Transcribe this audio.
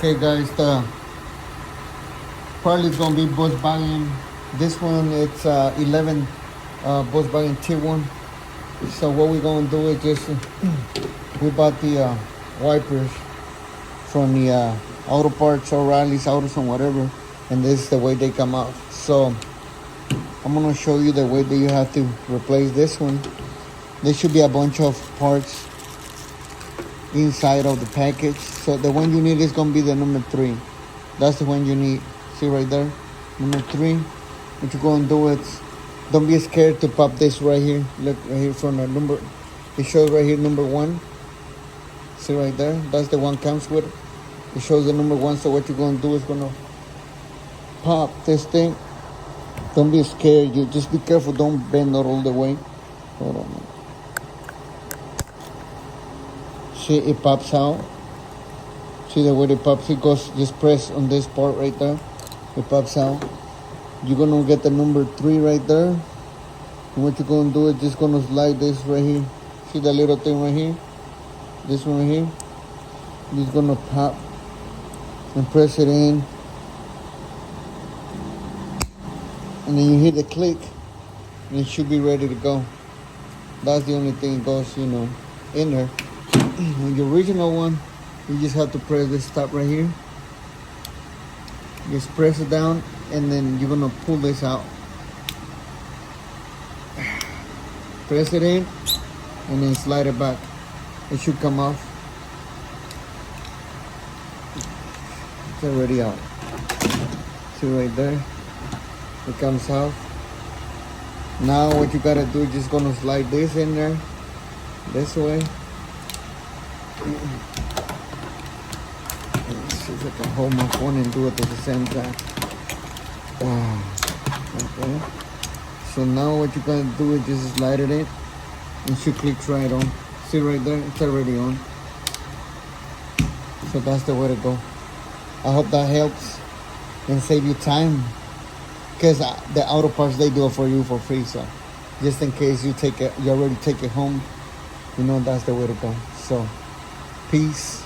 Okay guys, the part is gonna be Volkswagen. This one it's 11 Volkswagen T1. So what we're gonna do is just we bought the wipers from the auto parts, O'Reilly's Autos and whatever, and this is the way they come out. So I'm gonna show you the way that you have to replace this one. There should be a bunch of parts inside of the package. So the one you need is gonna be the number 3. That's the one you need. See right there, number 3. What you're gonna do is, don't be scared to pop this right here. Look right here from the number. It shows right here number 1. See right there, that's the one comes with it. It shows the number 1. So what you're gonna do is gonna pop this thing. Don't be scared. You just be careful. Don't bend it all the way. Hold on. See, it pops out. See the way it pops? It goes, just press on this part right there. It pops out. You're gonna get the number 3 right there. And what you're gonna do is just gonna slide this right here. See the little thing right here? This one right here. You're just gonna pop and press it in. And then you hit the click and it should be ready to go. That's the only thing that goes, in there. On the original one, you just have to press this top right here. Just press it down and then you're gonna pull this out. Press it in and then slide it back. It should come off. It's already out. See right there? It comes off. Now what you gotta do is just gonna slide this in there. This way. Let's see if I can hold my phone and do it at the same time. Okay. So now what you're gonna do is just slide it in and she clicks right on. See right there, it's already on. So that's the way to go. I hope that helps and save you time, because the auto parts, they do it for you for free. So just in case you already take it home, that's the way to go. So peace.